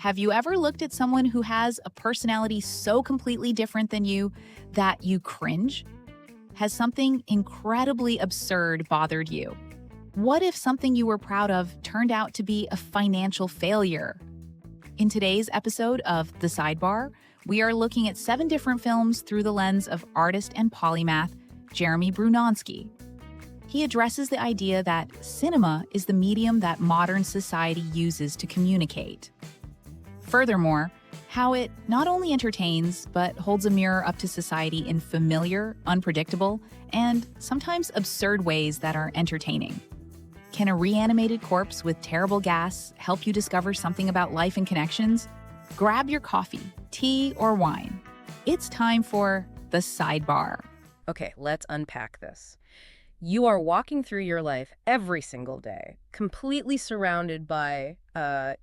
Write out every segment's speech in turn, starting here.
Have you ever looked at someone who has a personality so completely different than you that you cringe? Has something incredibly absurd bothered you? What if something you were proud of turned out to be a financial failure? In today's episode of The Sidebar, we are looking at 7 different films through the lens of artist and polymath Jeremy Brunonsky. He addresses the idea that cinema is the medium that modern society uses to communicate. Furthermore, how it not only entertains, but holds a mirror up to society in familiar, unpredictable, and sometimes absurd ways that are entertaining. Can a reanimated corpse with terrible gas help you discover something about life and connections? Grab your coffee, tea, or wine. It's time for The Sidebar. Okay, let's unpack this. You are walking through your life every single day, completely surrounded by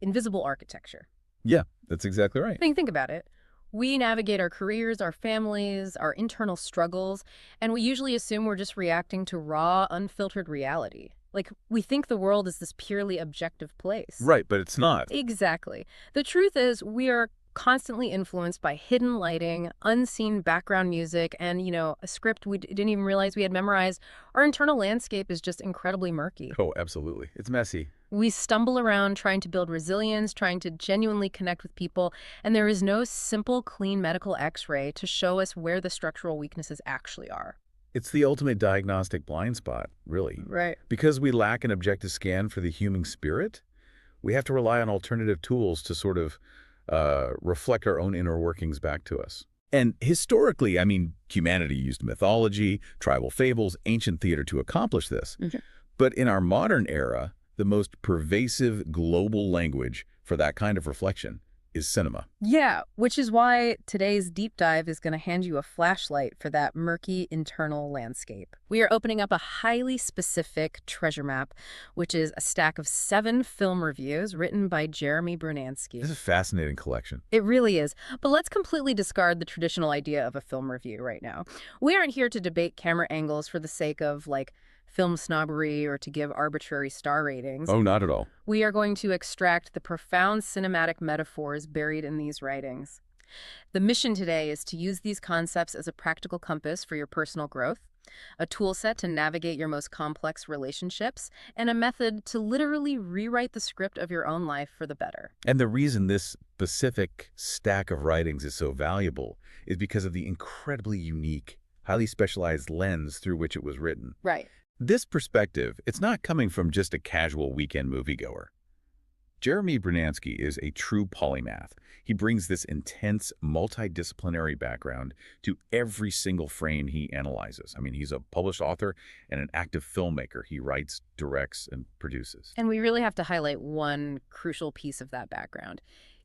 invisible architecture. Yeah, that's exactly right. Think about it. We navigate our careers, our families, our internal struggles, and we usually assume we're just reacting to raw, unfiltered reality. Like, we think the world is this purely objective place. Right, but it's not. Exactly. The truth is, we are constantly influenced by hidden lighting, unseen background music, and, a script we didn't even realize we had memorized. Our internal landscape is just incredibly murky. Oh, absolutely. It's messy. We stumble around trying to build resilience, trying to genuinely connect with people, and there is no simple, clean medical x-ray to show us where the structural weaknesses actually are. It's the ultimate diagnostic blind spot, really. Right. Because we lack an objective scan for the human spirit, we have to rely on alternative tools to sort of reflect our own inner workings back to us. And historically, humanity used mythology, tribal fables, ancient theater to accomplish this. Okay. But in our modern era, the most pervasive global language for that kind of reflection is cinema. Yeah, which is why today's deep dive is going to hand you a flashlight for that murky internal landscape. We are opening up a highly specific treasure map, which is a stack of 7 film reviews written by Jeremy Brunonsky. This is a fascinating collection. It really is. But let's completely discard the traditional idea of a film review right now. We aren't here to debate camera angles for the sake of, film snobbery or to give arbitrary star ratings. Oh, not at all. We are going to extract the profound cinematic metaphors buried in these writings. The mission today is to use these concepts as a practical compass for your personal growth, a tool set to navigate your most complex relationships, and a method to literally rewrite the script of your own life for the better. And the reason this specific stack of writings is so valuable is because of the incredibly unique, highly specialized lens through which it was written. Right. This perspective, it's not coming from just a casual weekend moviegoer. Jeremy Brunonsky is a true polymath. He brings this intense, multidisciplinary background to every single frame he analyzes. He's a published author and an active filmmaker. He writes, directs, and produces. And we really have to highlight one crucial piece of that background.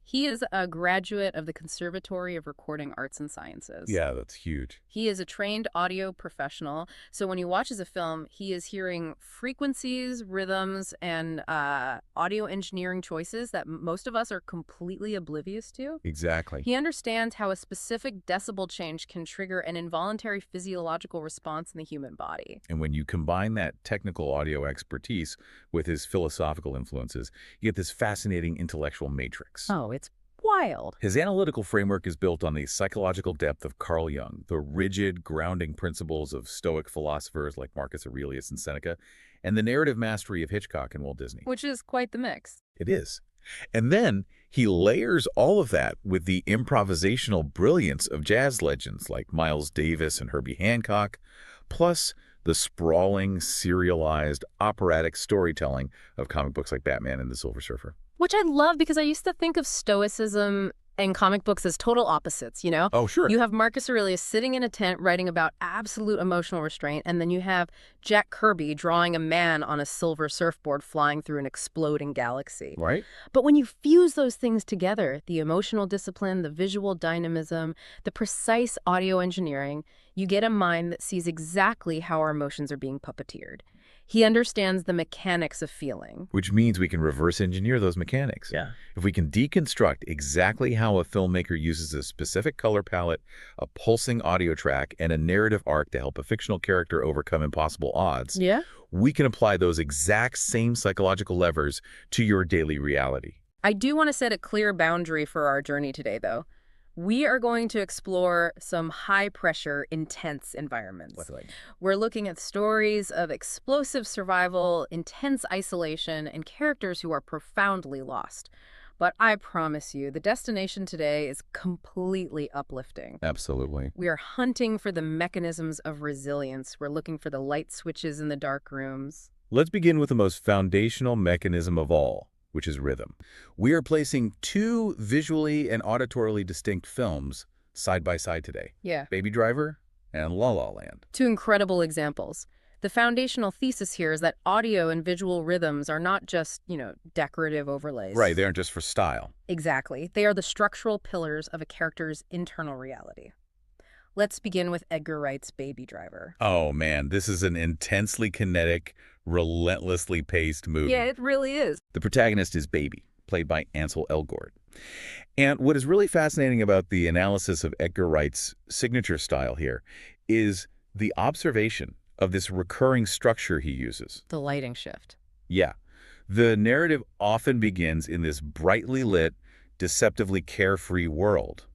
He is a graduate of the Conservatory of Recording Arts and Sciences. Yeah, that's huge. He is a trained audio professional, so when he watches a film, he is hearing frequencies, rhythms, and audio engineering choices that most of us are completely oblivious to. Exactly. He understands how a specific decibel change can trigger an involuntary physiological response in the human body. And when you combine that technical audio expertise with his philosophical influences, you get this fascinating intellectual matrix. Oh, it's wild. His analytical framework is built on the psychological depth of Carl Jung, the rigid, grounding principles of Stoic philosophers like Marcus Aurelius and Seneca, and the narrative mastery of Hitchcock and Walt Disney. Which is quite the mix. It is. And then he layers all of that with the improvisational brilliance of jazz legends like Miles Davis and Herbie Hancock, plus the sprawling, serialized, operatic storytelling of comic books like Batman and the Silver Surfer. Which I love because I used to think of Stoicism and comic books as total opposites, Oh, sure. You have Marcus Aurelius sitting in a tent writing about absolute emotional restraint, and then you have Jack Kirby drawing a man on a silver surfboard flying through an exploding galaxy. Right? But when you fuse those things together, the emotional discipline, the visual dynamism, the precise audio engineering, you get a mind that sees exactly how our emotions are being puppeteered. He understands the mechanics of feeling. Which means we can reverse engineer those mechanics. Yeah. If we can deconstruct exactly how a filmmaker uses a specific color palette, a pulsing audio track, and a narrative arc to help a fictional character overcome impossible odds, Yeah. we can apply those exact same psychological levers to your daily reality. I do want to set a clear boundary for our journey today, though. We are going to explore some high-pressure, intense environments. What, like? We're looking at stories of explosive survival, intense isolation, and characters who are profoundly lost. But I promise you, the destination today is completely uplifting. Absolutely. We are hunting for the mechanisms of resilience. We're looking for the light switches in the dark rooms. Let's begin with the most foundational mechanism of all, which is rhythm. We are placing two visually and auditorily distinct films side by side today. Yeah. Baby Driver and La La Land. Two incredible examples. The foundational thesis here is that audio and visual rhythms are not just, decorative overlays. Right, they aren't just for style. Exactly. They are the structural pillars of a character's internal reality. Let's begin with Edgar Wright's Baby Driver. Oh man, this is an intensely kinetic, relentlessly paced movie. Yeah, it really is. The protagonist is Baby, played by Ansel Elgort. And what is really fascinating about the analysis of Edgar Wright's signature style here is the observation of this recurring structure he uses. The lighting shift. Yeah. The narrative often begins in this brightly lit, deceptively carefree world.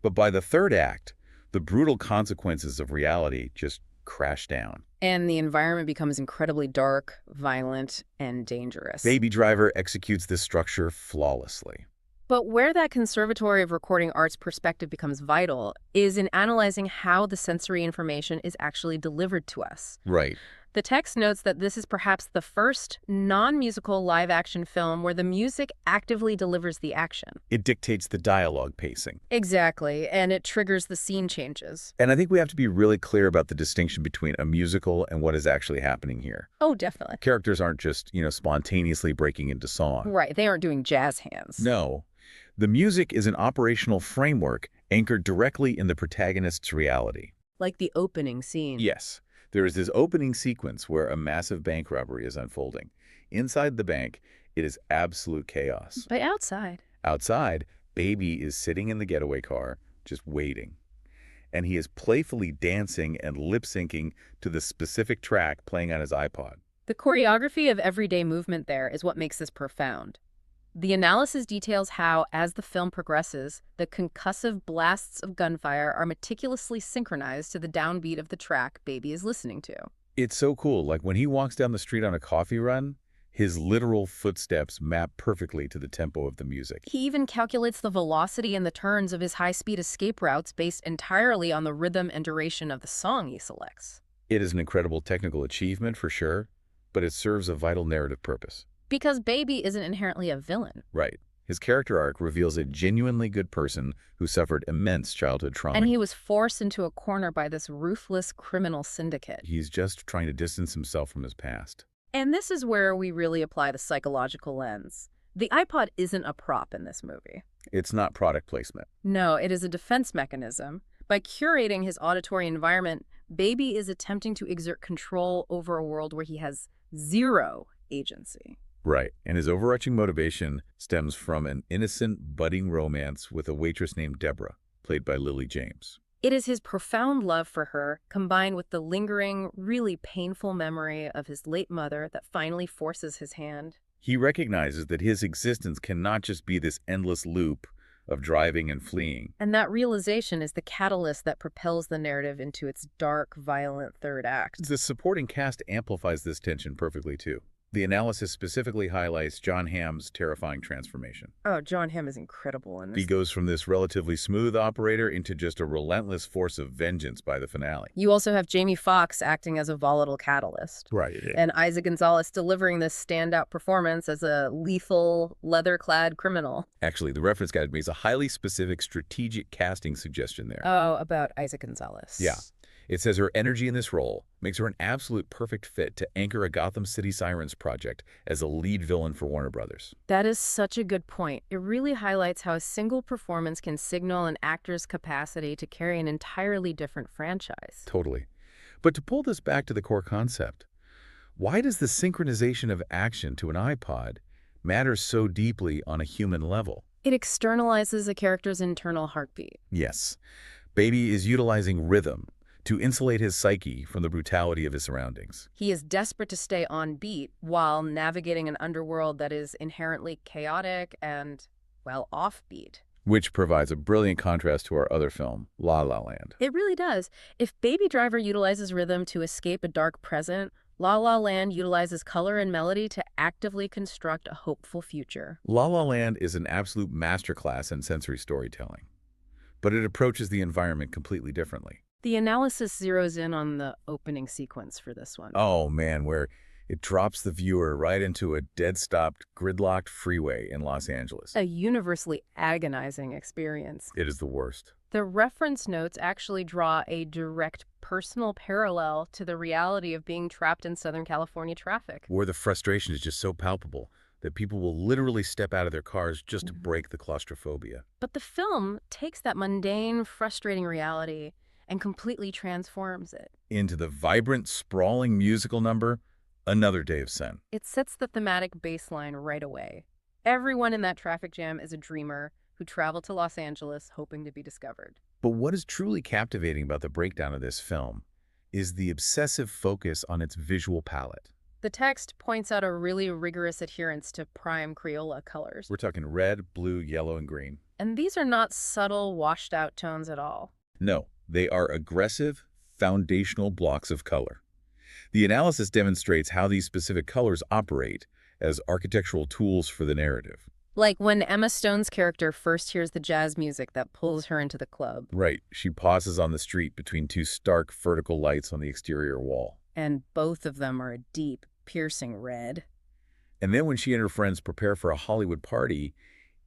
But by the third act, the brutal consequences of reality just crash down. And the environment becomes incredibly dark, violent, and dangerous. Baby Driver executes this structure flawlessly. But where that conservatory of recording art's perspective becomes vital is in analyzing how the sensory information is actually delivered to us. Right. The text notes that this is perhaps the first non-musical live-action film where the music actively delivers the action. It dictates the dialogue pacing. Exactly, and it triggers the scene changes. And I think we have to be really clear about the distinction between a musical and what is actually happening here. Oh, definitely. Characters aren't just, spontaneously breaking into song. Right, they aren't doing jazz hands. No. The music is an operational framework anchored directly in the protagonist's reality. Like the opening scene. Yes. There is this opening sequence where a massive bank robbery is unfolding. Inside the bank, it is absolute chaos. But outside. Outside, Baby is sitting in the getaway car, just waiting. And he is playfully dancing and lip-syncing to the specific track playing on his iPod. The choreography of everyday movement there is what makes this profound. The analysis details how, as the film progresses, the concussive blasts of gunfire are meticulously synchronized to the downbeat of the track Baby is listening to. It's so cool. Like when he walks down the street on a coffee run, his literal footsteps map perfectly to the tempo of the music. He even calculates the velocity and the turns of his high-speed escape routes based entirely on the rhythm and duration of the song he selects. It is an incredible technical achievement for sure, but it serves a vital narrative purpose. Because Baby isn't inherently a villain. Right. His character arc reveals a genuinely good person who suffered immense childhood trauma. And he was forced into a corner by this ruthless criminal syndicate. He's just trying to distance himself from his past. And this is where we really apply the psychological lens. The iPod isn't a prop in this movie. It's not product placement. No, it is a defense mechanism. By curating his auditory environment, Baby is attempting to exert control over a world where he has zero agency. Right. And his overarching motivation stems from an innocent, budding romance with a waitress named Deborah, played by Lily James. It is his profound love for her, combined with the lingering, really painful memory of his late mother that finally forces his hand. He recognizes that his existence cannot just be this endless loop of driving and fleeing. And that realization is the catalyst that propels the narrative into its dark, violent third act. The supporting cast amplifies this tension perfectly, too. The analysis specifically highlights John Hamm's terrifying transformation. Oh, John Hamm is incredible in this. He goes from this relatively smooth operator into just a relentless force of vengeance by the finale. You also have Jamie Foxx acting as a volatile catalyst. Right. And Isaac Gonzalez delivering this standout performance as a lethal, leather-clad criminal. Actually, the reference guide makes a highly specific strategic casting suggestion there. Oh, about Isaac Gonzalez. Yeah. It says her energy in this role makes her an absolute perfect fit to anchor a Gotham City Sirens project as a lead villain for Warner Brothers. That is such a good point. It really highlights how a single performance can signal an actor's capacity to carry an entirely different franchise. Totally. But to pull this back to the core concept, why does the synchronization of action to an iPod matter so deeply on a human level? It externalizes a character's internal heartbeat. Yes. Baby is utilizing rhythm to insulate his psyche from the brutality of his surroundings. He is desperate to stay on beat while navigating an underworld that is inherently chaotic and, well, offbeat. Which provides a brilliant contrast to our other film, La La Land. It really does. If Baby Driver utilizes rhythm to escape a dark present, La La Land utilizes color and melody to actively construct a hopeful future. La La Land is an absolute masterclass in sensory storytelling, but it approaches the environment completely differently. The analysis zeroes in on the opening sequence for this one. Oh man, where it drops the viewer right into a dead-stopped, gridlocked freeway in Los Angeles. A universally agonizing experience. It is the worst. The reference notes actually draw a direct personal parallel to the reality of being trapped in Southern California traffic. Where the frustration is just so palpable that people will literally step out of their cars just to break the claustrophobia. But the film takes that mundane, frustrating reality and completely transforms it. Into the vibrant, sprawling musical number, Another Day of Zen. It sets the thematic baseline right away. Everyone in that traffic jam is a dreamer who traveled to Los Angeles hoping to be discovered. But what is truly captivating about the breakdown of this film is the obsessive focus on its visual palette. The text points out a really rigorous adherence to prime Crayola colors. We're talking red, blue, yellow, and green. And these are not subtle, washed-out tones at all. No, they are aggressive, foundational blocks of color. The analysis demonstrates how these specific colors operate as architectural tools for the narrative. Like when Emma Stone's character first hears the jazz music that pulls her into the club. Right. She pauses on the street between two stark vertical lights on the exterior wall. And both of them are a deep, piercing red. And then when she and her friends prepare for a Hollywood party,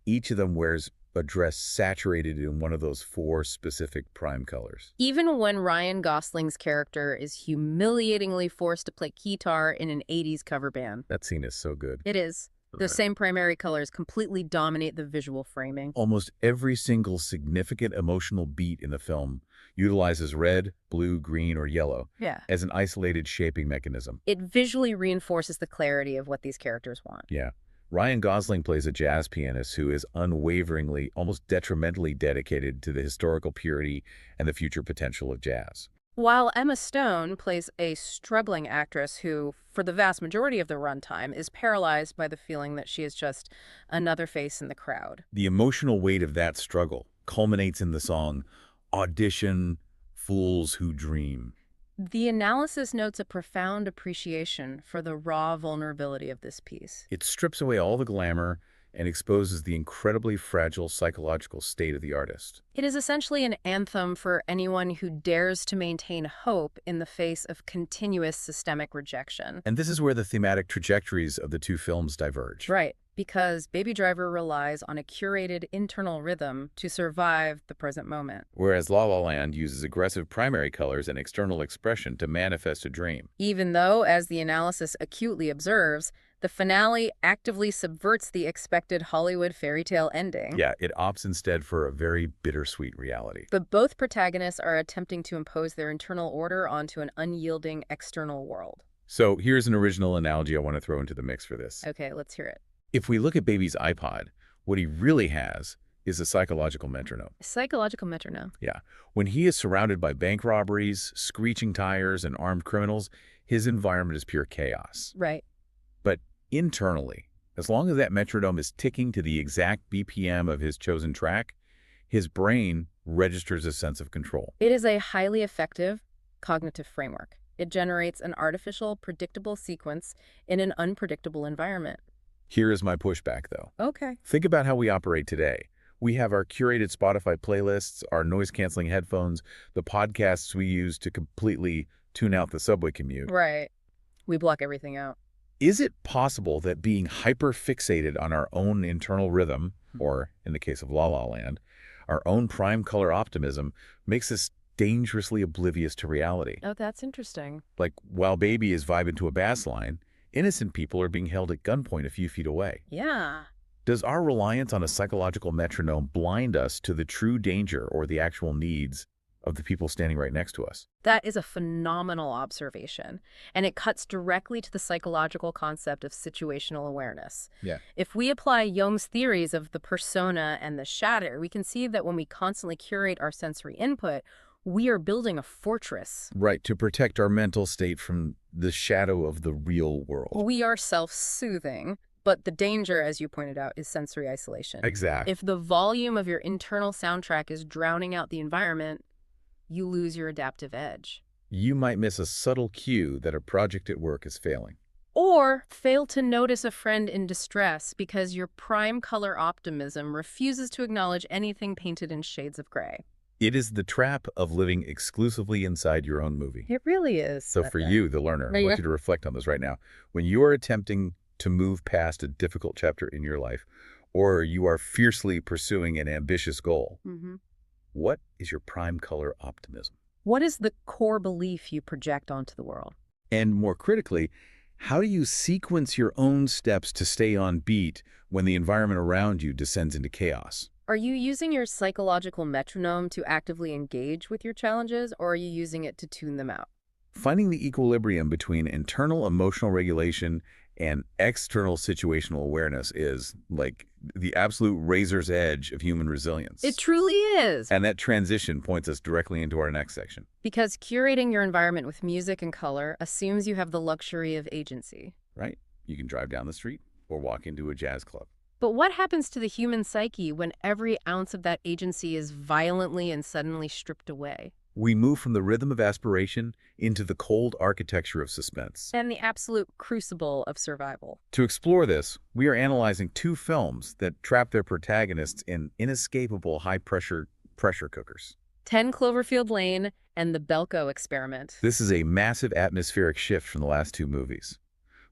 each of them wears a dress saturated in one of those four specific prime colors. Even when Ryan Gosling's character is humiliatingly forced to play guitar in an 80s cover band. That scene is so good. It is. The same primary colors completely dominate the visual framing. Almost every single significant emotional beat in the film utilizes red, blue, green, or yellow as an isolated shaping mechanism. It visually reinforces the clarity of what these characters want. Yeah. Ryan Gosling plays a jazz pianist who is unwaveringly, almost detrimentally dedicated to the historical purity and the future potential of jazz. While Emma Stone plays a struggling actress who, for the vast majority of the runtime, is paralyzed by the feeling that she is just another face in the crowd. The emotional weight of that struggle culminates in the song, Audition, Fools Who Dream. The analysis notes a profound appreciation for the raw vulnerability of this piece. It strips away all the glamour and exposes the incredibly fragile psychological state of the artist. It is essentially an anthem for anyone who dares to maintain hope in the face of continuous systemic rejection. And this is where the thematic trajectories of the two films diverge. Right, because Baby Driver relies on a curated internal rhythm to survive the present moment. Whereas La La Land uses aggressive primary colors and external expression to manifest a dream. Even though, as the analysis acutely observes, the finale actively subverts the expected Hollywood fairy tale ending. Yeah, it opts instead for a very bittersweet reality. But both protagonists are attempting to impose their internal order onto an unyielding external world. So here's an original analogy I want to throw into the mix for this. Okay, let's hear it. If we look at Baby's iPod, what he really has is a psychological metronome. A psychological metronome. Yeah. When he is surrounded by bank robberies, screeching tires, and armed criminals, his environment is pure chaos. Right. But internally, as long as that metronome is ticking to the exact BPM of his chosen track, his brain registers a sense of control. It is a highly effective cognitive framework. It generates an artificial, predictable sequence in an unpredictable environment. Here is my pushback, though. Okay. Think about how we operate today. We have our curated Spotify playlists, our noise-canceling headphones, the podcasts we use to completely tune out the subway commute. Right. We block everything out. Is it possible that being hyper-fixated on our own internal rhythm, or, in the case of La La Land, our own prime color optimism, makes us dangerously oblivious to reality? Oh, that's interesting. Like, while Baby is vibing to a bass line, innocent people are being held at gunpoint a few feet away. Yeah. Does our reliance on a psychological metronome blind us to the true danger or the actual needs of the people standing right next to us? That is a phenomenal observation, and it cuts directly to the psychological concept of situational awareness. Yeah. If we apply Jung's theories of the persona and the shadow, we can see that when we constantly curate our sensory input, We are building a fortress. Right, to protect our mental state from the shadow of the real world. We are self-soothing, but the danger, as you pointed out, is sensory isolation. Exactly. If the volume of your internal soundtrack is drowning out the environment, you lose your adaptive edge. You might miss a subtle cue that a project at work is failing. Or fail to notice a friend in distress because your prime color optimism refuses to acknowledge anything painted in shades of gray. It is the trap of living exclusively inside your own movie. It really is. So for you, the learner, I want you to reflect on this right now. When you are attempting to move past a difficult chapter in your life, or you are fiercely pursuing an ambitious goal, what is your prime color optimism? What is the core belief you project onto the world? And more critically, how do you sequence your own steps to stay on beat when the environment around you descends into chaos? Are you using your psychological metronome to actively engage with your challenges, or are you using it to tune them out? Finding the equilibrium between internal emotional regulation and external situational awareness is like the absolute razor's edge of human resilience. It truly is. And that transition points us directly into our next section. Because curating your environment with music and color assumes you have the luxury of agency. Right? You can drive down the street or walk into a jazz club. But what happens to the human psyche when every ounce of that agency is violently and suddenly stripped away? We move from the rhythm of aspiration into the cold architecture of suspense. And the absolute crucible of survival. To explore this, we are analyzing two films that trap their protagonists in inescapable high-pressure pressure cookers. 10 Cloverfield Lane and The Belko Experiment. This is a massive atmospheric shift from the last two movies.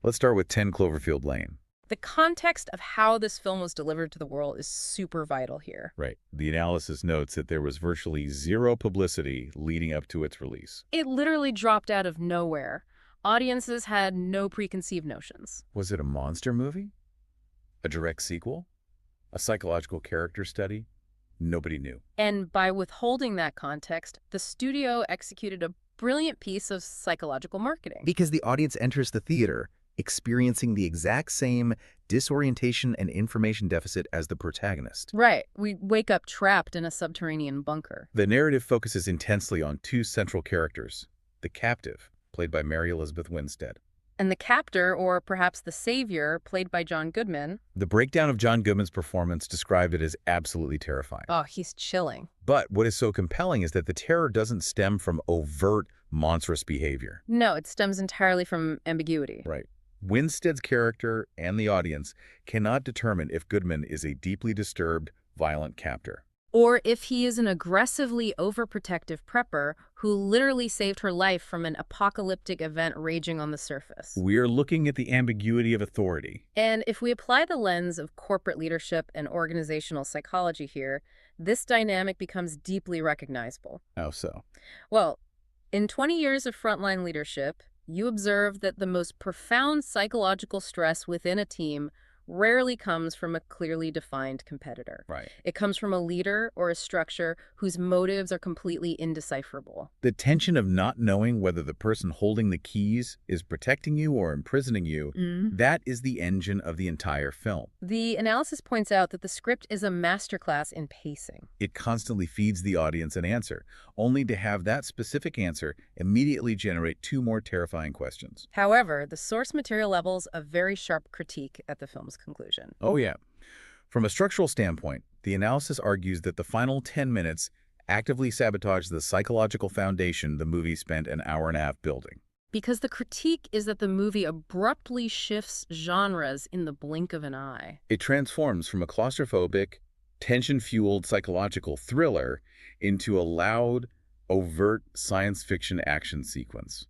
Let's start with 10 Cloverfield Lane. The context of how this film was delivered to the world is super vital here. Right. The analysis notes that there was virtually zero publicity leading up to its release. It literally dropped out of nowhere. Audiences had no preconceived notions. Was it a monster movie? A direct sequel? A psychological character study? Nobody knew. And by withholding that context, the studio executed a brilliant piece of psychological marketing. Because the audience enters the theater experiencing the exact same disorientation and information deficit as the protagonist. Right. We wake up trapped in a subterranean bunker. The narrative focuses intensely on two central characters. The captive, played by Mary Elizabeth Winstead. And the captor, or perhaps the savior, played by John Goodman. The breakdown of John Goodman's performance described it as absolutely terrifying. Oh, he's chilling. But what is so compelling is that the terror doesn't stem from overt, monstrous behavior. No, it stems entirely from ambiguity. Right. Winstead's character and the audience cannot determine if Goodman is a deeply disturbed, violent captor. Or if he is an aggressively overprotective prepper who literally saved her life from an apocalyptic event raging on the surface. We're looking at the ambiguity of authority. And if we apply the lens of corporate leadership and organizational psychology here, this dynamic becomes deeply recognizable. How so? Well, in 20 years of frontline leadership, you observe that the most profound psychological stress within a team rarely comes from a clearly defined competitor. Right. It comes from a leader or a structure whose motives are completely indecipherable. The tension of not knowing whether the person holding the keys is protecting you or imprisoning you, that is the engine of the entire film. The analysis points out that the script is a masterclass in pacing. It constantly feeds the audience an answer, only to have that specific answer immediately generate two more terrifying questions. However, the source material levels a very sharp critique at the film's conclusion. Oh, yeah. From a structural standpoint, the analysis argues that the final 10 minutes actively sabotage the psychological foundation the movie spent an hour and a half building. Because the critique is that the movie abruptly shifts genres in the blink of an eye. It transforms from a claustrophobic, tension-fueled psychological thriller into a loud, overt science fiction action sequence.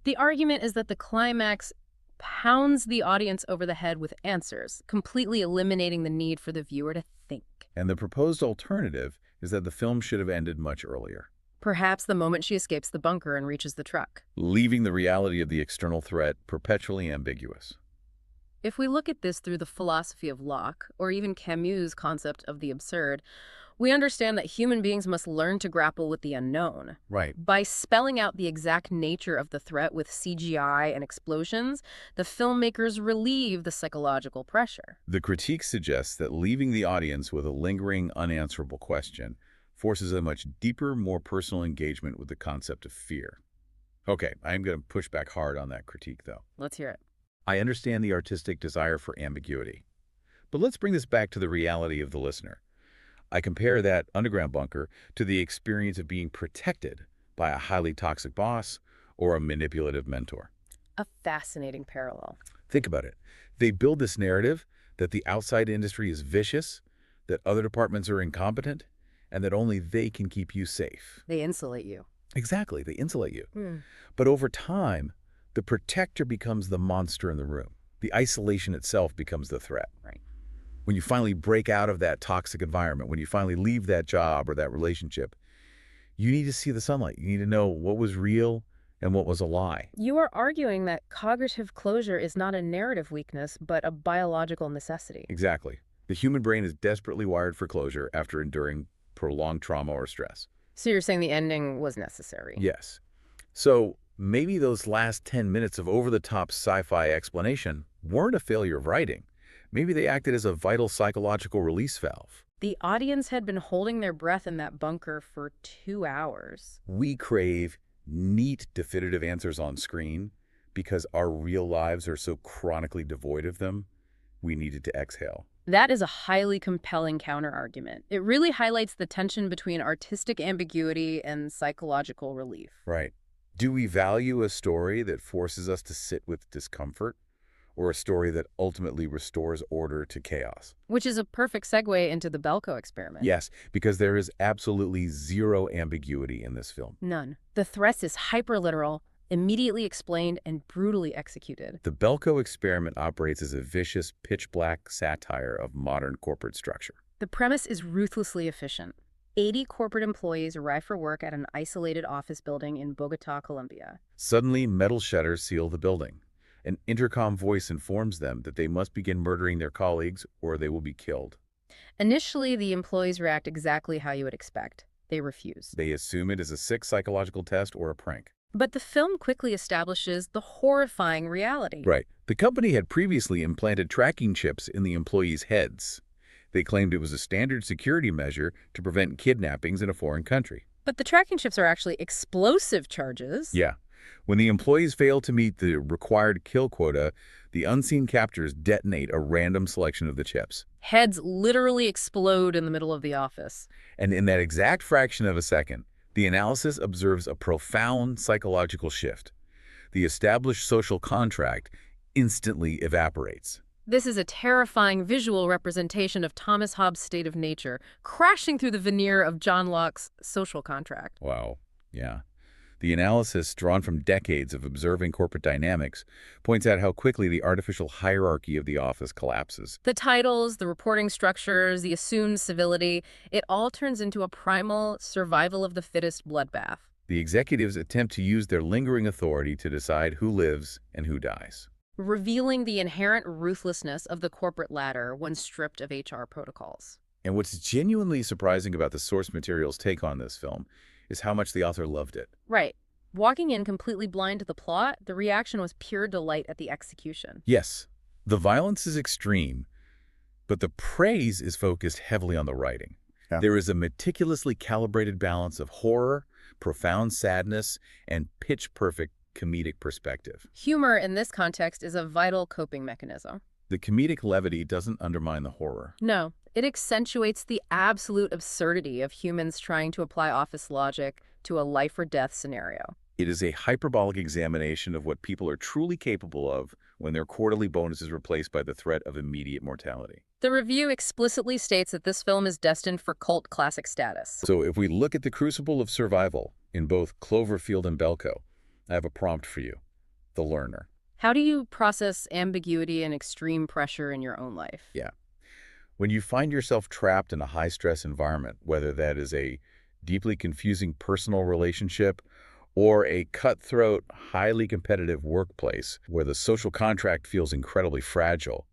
The argument is that the climax pounds the audience over the head with answers, completely eliminating the need for the viewer to think. And the proposed alternative is that the film should have ended much earlier. Perhaps the moment she escapes the bunker and reaches the truck. Leaving the reality of the external threat perpetually ambiguous. If we look at this through the philosophy of Locke, or even Camus' concept of the absurd, we understand that human beings must learn to grapple with the unknown. Right. By spelling out the exact nature of the threat with CGI and explosions, the filmmakers relieve the psychological pressure. The critique suggests that leaving the audience with a lingering, unanswerable question forces a much deeper, more personal engagement with the concept of fear. Okay, I'm going to push back hard on that critique, though. Let's hear it. I understand the artistic desire for ambiguity. But let's bring this back to the reality of the listener. I compare that underground bunker to the experience of being protected by a highly toxic boss or a manipulative mentor. A fascinating parallel. Think about it. They build this narrative that the outside industry is vicious, that other departments are incompetent, and that only they can keep you safe. They insulate you. Exactly, they insulate you. But over time, the protector becomes the monster in the room. The isolation itself becomes the threat. Right. When you finally break out of that toxic environment, when you finally leave that job or that relationship, you need to see the sunlight. You need to know what was real and what was a lie. You are arguing that cognitive closure is not a narrative weakness, but a biological necessity. Exactly. The human brain is desperately wired for closure after enduring prolonged trauma or stress. So you're saying the ending was necessary? Yes. So maybe those last 10 minutes of over-the-top sci-fi explanation weren't a failure of writing. Maybe they acted as a vital psychological release valve. The audience had been holding their breath in that bunker for 2 hours. We crave neat, definitive answers on screen because our real lives are so chronically devoid of them. We needed to exhale. That is a highly compelling counterargument. It really highlights the tension between artistic ambiguity and psychological relief. Right. Do we value a story that forces us to sit with discomfort, or a story that ultimately restores order to chaos? Which is a perfect segue into the Belko experiment. Yes, because there is absolutely zero ambiguity in this film. None. The threat is hyperliteral, immediately explained, and brutally executed. The Belko experiment operates as a vicious, pitch-black satire of modern corporate structure. The premise is ruthlessly efficient. 80 corporate employees arrive for work at an isolated office building in Bogota, Colombia. Suddenly, metal shutters seal the building. An intercom voice informs them that they must begin murdering their colleagues or they will be killed. Initially, the employees react exactly how you would expect. They refuse. They assume it is a sick psychological test or a prank. But the film quickly establishes the horrifying reality. Right. The company had previously implanted tracking chips in the employees' heads. They claimed it was a standard security measure to prevent kidnappings in a foreign country. But the tracking chips are actually explosive charges. Yeah. When the employees fail to meet the required kill quota, the unseen captors detonate a random selection of the chips. Heads literally explode in the middle of the office. And in that exact fraction of a second, the analysis observes a profound psychological shift. The established social contract instantly evaporates. This is a terrifying visual representation of Thomas Hobbes' state of nature, crashing through the veneer of John Locke's social contract. Wow. Yeah. The analysis, drawn from decades of observing corporate dynamics, points out how quickly the artificial hierarchy of the office collapses. The titles, the reporting structures, the assumed civility, it all turns into a primal survival of the fittest bloodbath. The executives attempt to use their lingering authority to decide who lives and who dies, revealing the inherent ruthlessness of the corporate ladder when stripped of HR protocols. And what's genuinely surprising about the source material's take on this film is how much the author loved it. Right. Walking in completely blind to the plot, the reaction was pure delight at the execution. Yes, the violence is extreme, but the praise is focused heavily on the writing. Yeah. There is a meticulously calibrated balance of horror, profound sadness, and pitch-perfect comedic perspective. Humor in this context is a vital coping mechanism. The comedic levity doesn't undermine the horror. No, it accentuates the absolute absurdity of humans trying to apply office logic to a life-or-death scenario. It is a hyperbolic examination of what people are truly capable of when their quarterly bonus is replaced by the threat of immediate mortality. The review explicitly states that this film is destined for cult classic status. So if we look at the crucible of survival in both Cloverfield and Belko, I have a prompt for you, the learner. How do you process ambiguity and extreme pressure in your own life? Yeah. When you find yourself trapped in a high-stress environment, whether that is a deeply confusing personal relationship or a cutthroat, highly competitive workplace where the social contract feels incredibly fragile,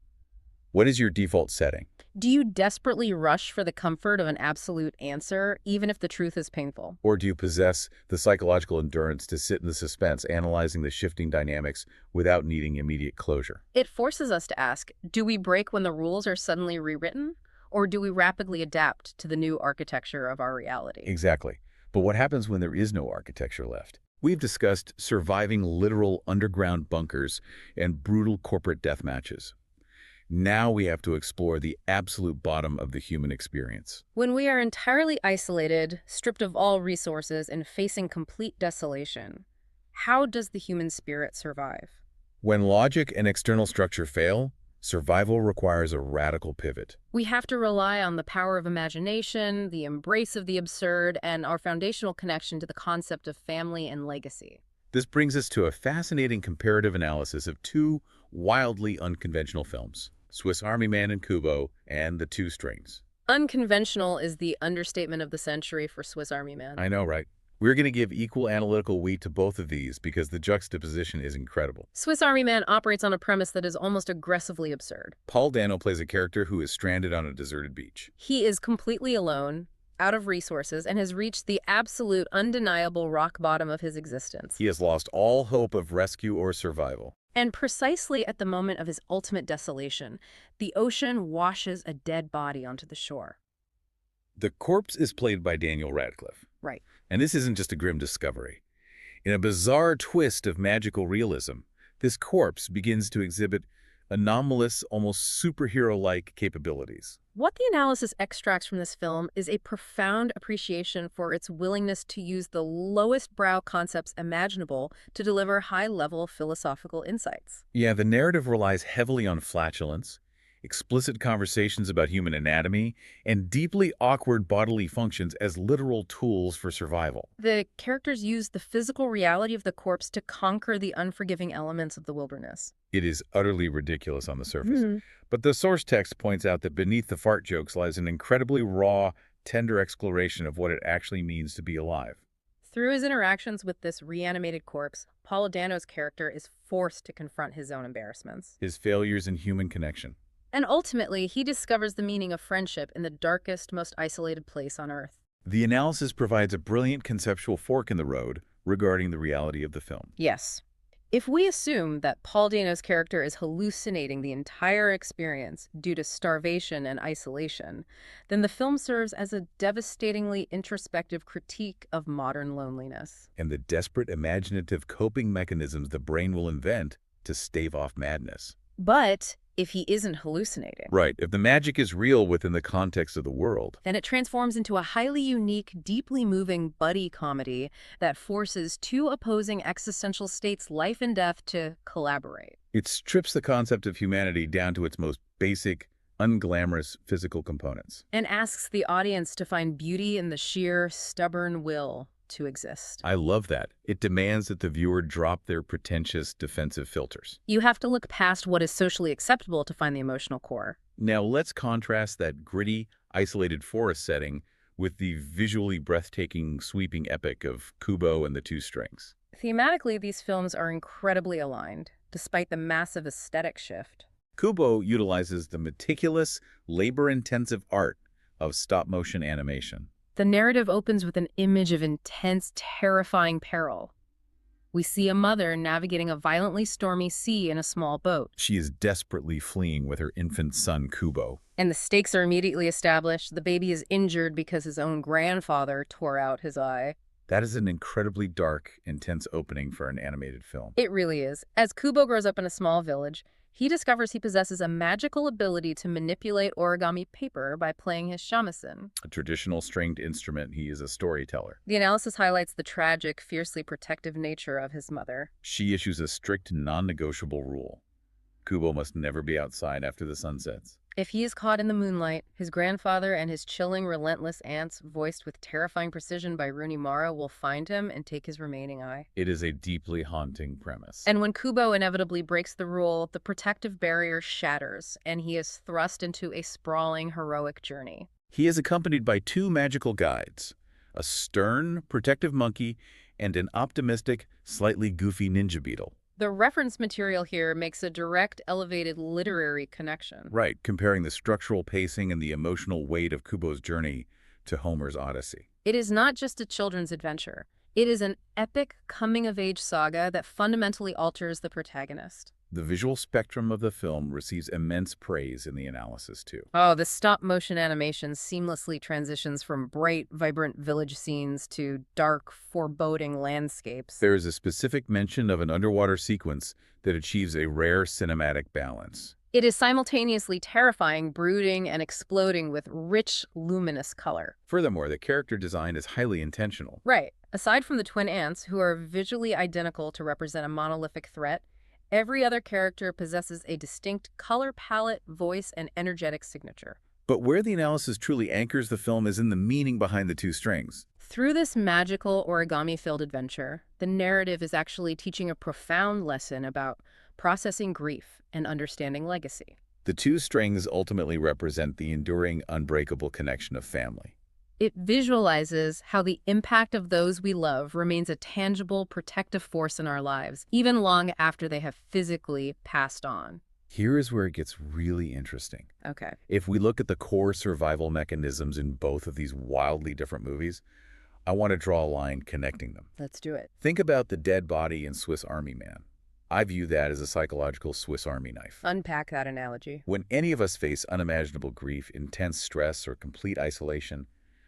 what is your default setting? Do you desperately rush for the comfort of an absolute answer, even if the truth is painful? Or do you possess the psychological endurance to sit in the suspense, analyzing the shifting dynamics without needing immediate closure? It forces us to ask, do we break when the rules are suddenly rewritten? Or do we rapidly adapt to the new architecture of our reality? Exactly. But what happens when there is no architecture left? We've discussed surviving literal underground bunkers and brutal corporate death matches. Now we have to explore the absolute bottom of the human experience. When we are entirely isolated, stripped of all resources, and facing complete desolation, how does the human spirit survive? When logic and external structure fail, survival requires a radical pivot. We have to rely on the power of imagination, the embrace of the absurd, and our foundational connection to the concept of family and legacy. This brings us to a fascinating comparative analysis of two wildly unconventional films, Swiss Army Man and Kubo, and The Two Strings. Unconventional is the understatement of the century for Swiss Army Man. I know, right? We're going to give equal analytical weight to both of these because the juxtaposition is incredible. Swiss Army Man operates on a premise that is almost aggressively absurd. Paul Dano plays a character who is stranded on a deserted beach. He is completely alone, out of resources, and has reached the absolute, undeniable rock bottom of his existence. He has lost all hope of rescue or survival. And precisely at the moment of his ultimate desolation, the ocean washes a dead body onto the shore. The corpse is played by Daniel Radcliffe. Right. And this isn't just a grim discovery. In a bizarre twist of magical realism, this corpse begins to exhibit anomalous, almost superhero-like capabilities. What the analysis extracts from this film is a profound appreciation for its willingness to use the lowest brow concepts imaginable to deliver high-level philosophical insights. Yeah, the narrative relies heavily on flatulence, explicit conversations about human anatomy, and deeply awkward bodily functions as literal tools for survival. The characters use the physical reality of the corpse to conquer the unforgiving elements of the wilderness. It is utterly ridiculous on the surface. But the source text points out that beneath the fart jokes lies an incredibly raw, tender exploration of what it actually means to be alive. Through his interactions with this reanimated corpse, Paul Dano's character is forced to confront his own embarrassments. His failures in human connection. And ultimately, he discovers the meaning of friendship in the darkest, most isolated place on Earth. The analysis provides a brilliant conceptual fork in the road regarding the reality of the film. Yes. If we assume that Paul Dano's character is hallucinating the entire experience due to starvation and isolation, then the film serves as a devastatingly introspective critique of modern loneliness. And the desperate imaginative coping mechanisms the brain will invent to stave off madness. But if he isn't hallucinating, Right. If the magic is real within the context of the world, then it transforms into a highly unique, deeply moving buddy comedy that forces two opposing existential states, life and death, to collaborate. it strips the concept of humanity down to its most basic, unglamorous physical components. And asks the audience to find beauty in the sheer, stubborn will to exist. I love that. It demands that the viewer drop their pretentious defensive filters. You have to look past what is socially acceptable to find the emotional core. Now let's contrast that gritty, isolated forest setting with the visually breathtaking, sweeping epic of Kubo and the Two Strings. Thematically, these films are incredibly aligned, despite the massive aesthetic shift. Kubo utilizes the meticulous, labor-intensive art of stop-motion animation. The narrative opens with an image of intense, terrifying peril. We see a mother navigating a violently stormy sea in a small boat. She is desperately fleeing with her infant son, Kubo. And the stakes are immediately established. The baby is injured because his own grandfather tore out his eye. That is an incredibly dark, intense opening for an animated film. It really is. As Kubo grows up in a small village, he discovers he possesses a magical ability to manipulate origami paper by playing his shamisen. A traditional stringed instrument, he is a storyteller. The analysis highlights the tragic, fiercely protective nature of his mother. She issues a strict, non-negotiable rule. Kubo must never be outside after the sun sets. If he is caught in the moonlight, his grandfather and his chilling, relentless aunts, voiced with terrifying precision by Rooney Mara, will find him and take his remaining eye. It is a deeply haunting premise. And when Kubo inevitably breaks the rule, the protective barrier shatters, and he is thrust into a sprawling, heroic journey. He is accompanied by two magical guides, a stern, protective monkey and an optimistic, slightly goofy ninja beetle. The reference material here makes a direct, elevated literary connection. Right, comparing the structural pacing and the emotional weight of Kubo's journey to Homer's Odyssey. It is not just a children's adventure. It is an epic coming-of-age saga that fundamentally alters the protagonist. The visual spectrum of the film receives immense praise in the analysis, too. Oh, the stop-motion animation seamlessly transitions from bright, vibrant village scenes to dark, foreboding landscapes. There is a specific mention of an underwater sequence that achieves a rare cinematic balance. It is simultaneously terrifying, brooding, and exploding with rich, luminous color. Furthermore, the character design is highly intentional. Right. Aside from the twin ants, who are visually identical to represent a monolithic threat, every other character possesses a distinct color palette, voice, and energetic signature. But where the analysis truly anchors the film is in the meaning behind the two strings. Through this magical origami-filled adventure, the narrative is actually teaching a profound lesson about processing grief and understanding legacy. The two strings ultimately represent the enduring, unbreakable connection of family. It visualizes how the impact of those we love remains a tangible, protective force in our lives, even long after they have physically passed on. Here is where it gets really interesting. Okay. If we look at the core survival mechanisms in both of these wildly different movies, I want to draw a line connecting them. Let's do it. Think about the dead body in Swiss Army Man. I view that as a psychological Swiss Army knife. Unpack that analogy. When any of us face unimaginable grief, intense stress, or complete isolation,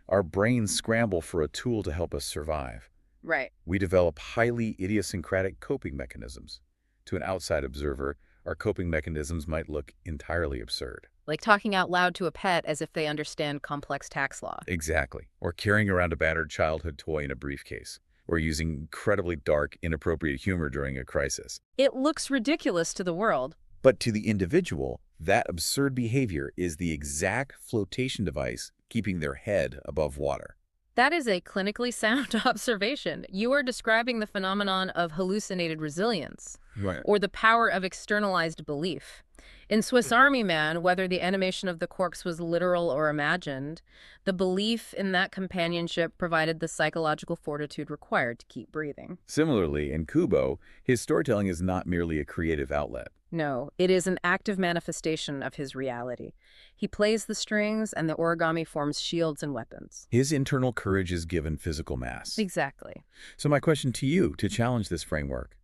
our brains scramble for a tool to help us survive. Right. We develop highly idiosyncratic coping mechanisms. To an outside observer, our coping mechanisms might look entirely absurd. Like talking out loud to a pet as if they understand complex tax law. Exactly. Or carrying around a battered childhood toy in a briefcase. Or using incredibly dark, inappropriate humor during a crisis. It looks ridiculous to the world. But to the individual, that absurd behavior is the exact flotation device keeping their head above water. That is a clinically sound observation. You are describing the phenomenon of hallucinated resilience, Right. or the power of externalized belief. In Swiss Army Man, whether the animation of the corpse was literal or imagined, the belief in that companionship provided the psychological fortitude required to keep breathing. Similarly, in Kubo, his storytelling is not merely a creative outlet. No, it is an active manifestation of his reality. He plays the strings, and the origami forms shields and weapons. His internal courage is given physical mass. Exactly. So my question to you, to challenge this framework,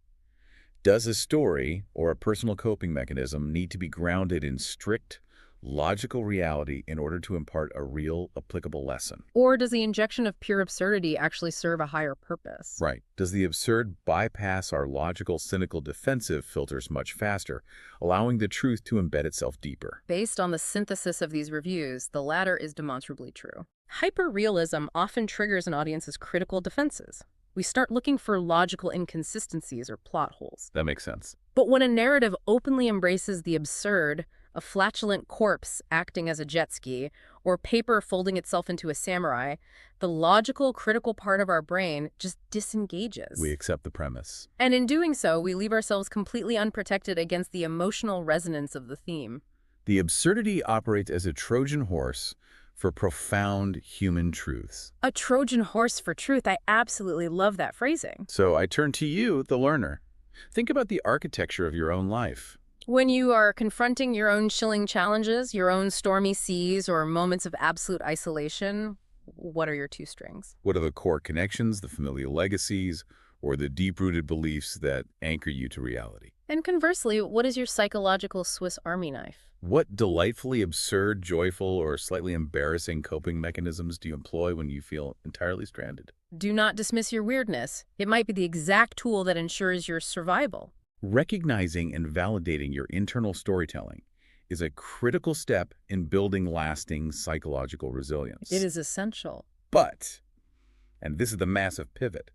does a story or a personal coping mechanism need to be grounded in strict, logical reality in order to impart a real, applicable lesson? Or does the injection of pure absurdity actually serve a higher purpose? Right. Does the absurd bypass our logical, cynical, defensive filters much faster, allowing the truth to embed itself deeper? Based on the synthesis of these reviews, the latter is demonstrably true. Hyperrealism often triggers an audience's critical defenses. We start looking for logical inconsistencies or plot holes. That makes sense. But when a narrative openly embraces the absurd, a flatulent corpse acting as a jet ski, or paper folding itself into a samurai, the logical, critical part of our brain just disengages. We accept the premise. And in doing so, we leave ourselves completely unprotected against the emotional resonance of the theme. The absurdity operates as a Trojan horse for profound human truths. A Trojan horse for truth. I absolutely love that phrasing. So I turn to you, the learner. Think about the architecture of your own life. When you are confronting your own chilling challenges, your own stormy seas, or moments of absolute isolation, what are your two strings? What are the core connections, the familial legacies, or the deep-rooted beliefs that anchor you to reality? And conversely, what is your psychological Swiss Army knife? What delightfully absurd, joyful, or slightly embarrassing coping mechanisms do you employ when you feel entirely stranded? Do not dismiss your weirdness. It might be the exact tool that ensures your survival. Recognizing and validating your internal storytelling is a critical step in building lasting psychological resilience. It is essential. But, and this is the massive pivot,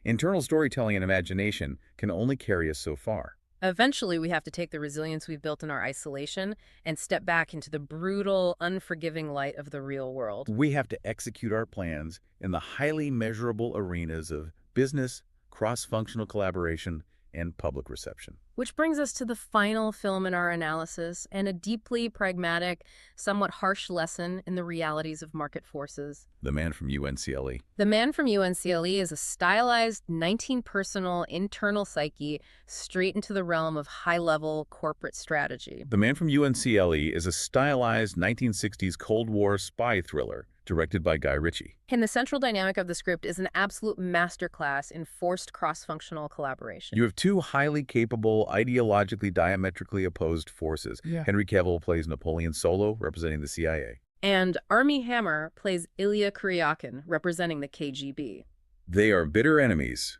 internal storytelling and imagination can only carry us so far. Eventually, we have to take the resilience we've built in our isolation and step back into the brutal, unforgiving light of the real world. We have to execute our plans in the highly measurable arenas of business, cross-functional collaboration, and public reception. Which brings us to the final film in our analysis, and a deeply pragmatic, somewhat harsh lesson in the realities of market forces. The Man from UNCLE. The Man from UNCLE is a stylized, 19-personal internal psyche straight into the realm of high-level corporate strategy. The Man from UNCLE is a stylized 1960s Cold War spy thriller directed by Guy Ritchie. And the central dynamic of the script is an absolute masterclass in forced cross-functional collaboration. You have two highly capable, ideologically diametrically opposed forces. Yeah. Henry Cavill plays Napoleon Solo, representing the CIA. And Armie Hammer plays Ilya Kuryakin, representing the KGB. They are bitter enemies,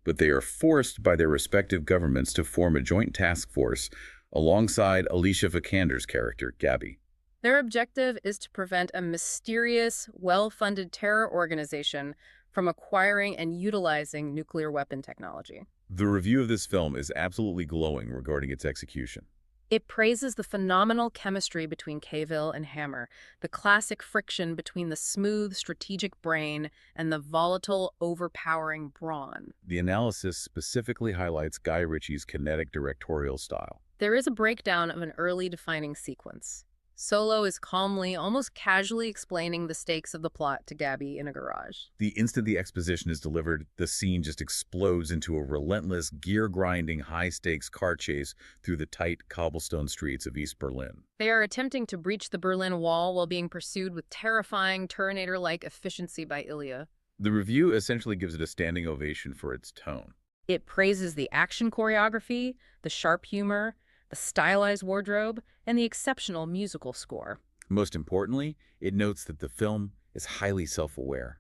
but they are forced by their respective governments to form a joint task force alongside Alicia Vikander's character, Gabby. Their objective is to prevent a mysterious, well-funded terror organization from acquiring and utilizing nuclear weapon technology. The review of this film is absolutely glowing regarding its execution. It praises the phenomenal chemistry between Cavill and Hammer, the classic friction between the smooth, strategic brain and the volatile, overpowering brawn. The analysis specifically highlights Guy Ritchie's kinetic directorial style. There is a breakdown of an early defining sequence. Solo is calmly, almost casually explaining the stakes of the plot to Gabby in a garage. The instant the exposition is delivered, the scene just explodes into a relentless, gear-grinding, high-stakes car chase through the tight cobblestone streets of East Berlin. They are attempting to breach the Berlin Wall while being pursued with terrifying, Terminator-like efficiency by Ilya. The review essentially gives it a standing ovation for its tone. It praises the action choreography, the sharp humor, the stylized wardrobe, and the exceptional musical score. Most importantly, it notes that the film is highly self-aware.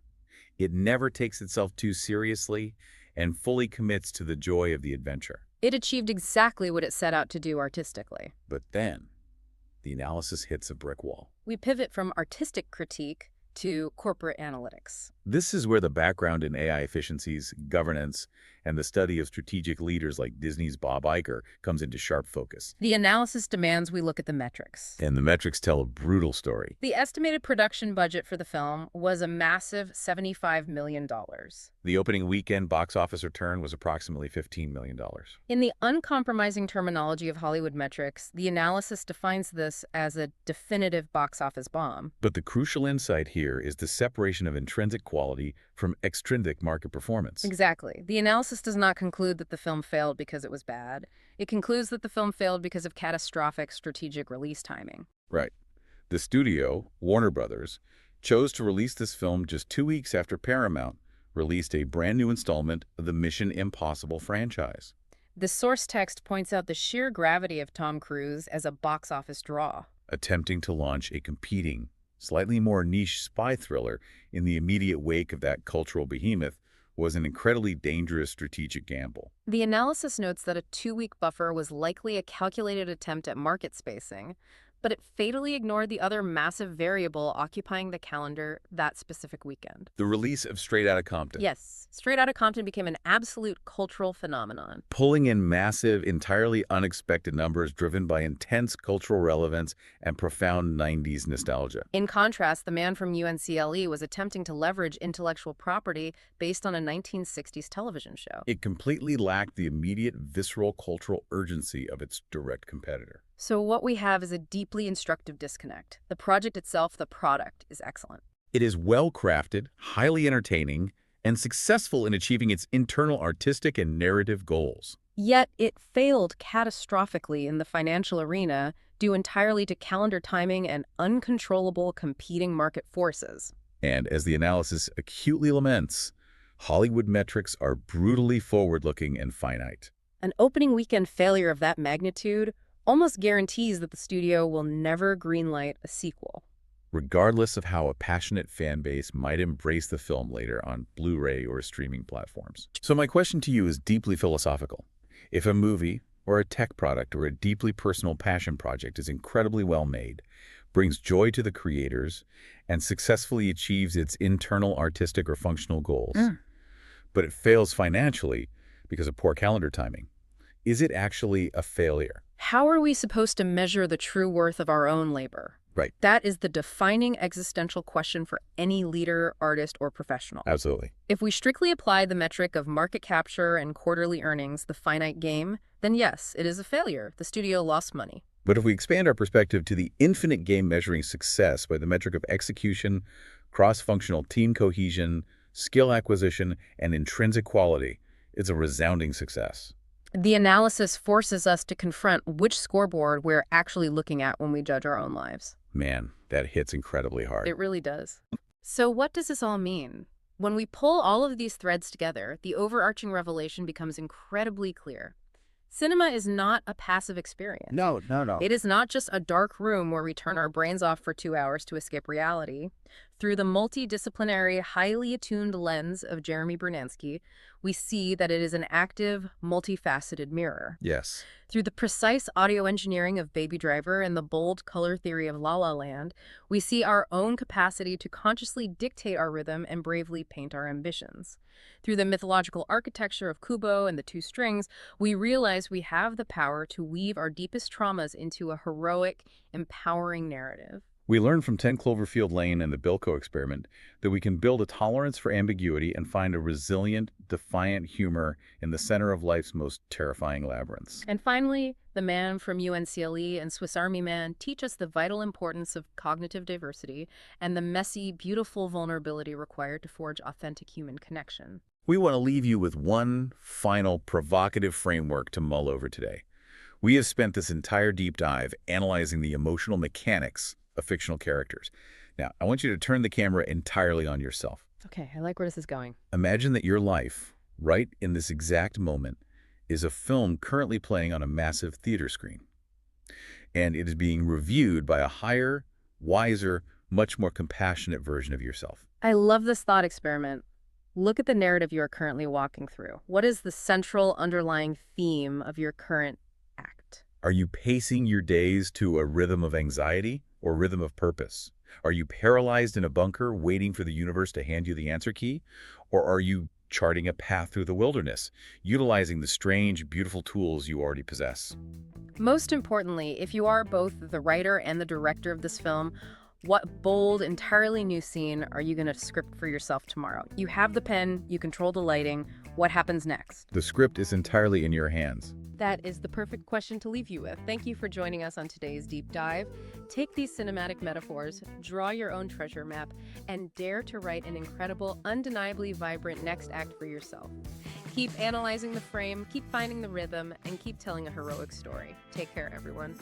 It never takes itself too seriously and fully commits to the joy of the adventure. It achieved exactly what it set out to do artistically. But then, the analysis hits a brick wall. We pivot from artistic critique to corporate analytics. This is where the background in AI efficiencies, governance, and the study of strategic leaders like Disney's Bob Iger comes into sharp focus. The analysis demands we look at the metrics. And the metrics tell a brutal story. The estimated production budget for the film was a massive $75 million. The opening weekend box office return was approximately $15 million. In the uncompromising terminology of Hollywood metrics, the analysis defines this as a definitive box office bomb. But the crucial insight here is the separation of intrinsic quality from extrinsic market performance. Exactly. The analysis does not conclude that the film failed because it was bad. It concludes that the film failed because of catastrophic strategic release timing. Right. The studio, Warner Brothers, chose to release this film just 2 weeks after Paramount released a brand new installment of the Mission Impossible franchise. The source text points out the sheer gravity of Tom Cruise as a box office draw. Attempting to launch a competing, slightly more niche spy thriller in the immediate wake of that cultural behemoth was an incredibly dangerous strategic gamble. The analysis notes that a 2-week buffer was likely a calculated attempt at market spacing, but it fatally ignored the other massive variable occupying the calendar that specific weekend. The release of Straight Outta Compton. Yes, Straight Outta Compton became an absolute cultural phenomenon. Pulling in massive, entirely unexpected numbers driven by intense cultural relevance and profound 90s nostalgia. In contrast, The Man from UNCLE was attempting to leverage intellectual property based on a 1960s television show. It completely lacked the immediate visceral cultural urgency of its direct competitor. So what we have is a deeply instructive disconnect. The project itself, the product, is excellent. It is well-crafted, highly entertaining, and successful in achieving its internal artistic and narrative goals. Yet it failed catastrophically in the financial arena due entirely to calendar timing and uncontrollable competing market forces. And as the analysis acutely laments, Hollywood metrics are brutally forward-looking and finite. An opening weekend failure of that magnitude almost guarantees that the studio will never greenlight a sequel. Regardless of how a passionate fan base might embrace the film later on Blu-ray or streaming platforms. So my question to you is deeply philosophical. If a movie, or a tech product, or a deeply personal passion project is incredibly well made, brings joy to the creators, and successfully achieves its internal artistic or functional goals, but it fails financially because of poor calendar timing, is it actually a failure? How are we supposed to measure the true worth of our own labor? Right. That is the defining existential question for any leader, artist, or professional. Absolutely. If we strictly apply the metric of market capture and quarterly earnings, the finite game, then yes, it is a failure. The studio lost money. But if we expand our perspective to the infinite game measuring success by the metric of execution, cross-functional team cohesion, skill acquisition, and intrinsic quality, it's a resounding success. The analysis forces us to confront which scoreboard we're actually looking at when we judge our own lives. Man, that hits incredibly hard. It really does. So what does this all mean? When we pull all of these threads together, the overarching revelation becomes incredibly clear. Cinema is not a passive experience. No, no, no. It is not just a dark room where we turn our brains off for 2 hours to escape reality. Through the multidisciplinary, highly attuned lens of Jeremy Bernansky, we see that it is an active, multifaceted mirror. Yes. Through the precise audio engineering of Baby Driver and the bold color theory of La La Land, we see our own capacity to consciously dictate our rhythm and bravely paint our ambitions. Through the mythological architecture of Kubo and the two strings, we realize we have the power to weave our deepest traumas into a heroic, empowering narrative. We learn from 10 Cloverfield Lane and the Bilko experiment that we can build a tolerance for ambiguity and find a resilient, defiant humor in the center of life's most terrifying labyrinths. And finally, the man from UNCLE and Swiss Army Man teach us the vital importance of cognitive diversity and the messy, beautiful vulnerability required to forge authentic human connection. We want to leave you with one final provocative framework to mull over today. We have spent this entire deep dive analyzing the emotional mechanics of fictional characters. Now, I want you to turn the camera entirely on yourself. Okay, I like where this is going. Imagine that your life, right in this exact moment, is a film currently playing on a massive theater screen. And it is being reviewed by a higher, wiser, much more compassionate version of yourself. I love this thought experiment. Look at the narrative you are currently walking through. What is the central underlying theme of your current act? Are you pacing your days to a rhythm of anxiety or rhythm of purpose? Are you paralyzed in a bunker waiting for the universe to hand you the answer key? Or are you charting a path through the wilderness, utilizing the strange, beautiful tools you already possess? Most importantly, if you are both the writer and the director of this film, what bold, entirely new scene are you going to script for yourself tomorrow? You have the pen, you control the lighting. What happens next? The script is entirely in your hands. That is the perfect question to leave you with. Thank you for joining us on today's deep dive. Take these cinematic metaphors, draw your own treasure map, and dare to write an incredible, undeniably vibrant next act for yourself. Keep analyzing the frame, keep finding the rhythm, and keep telling a heroic story. Take care, everyone.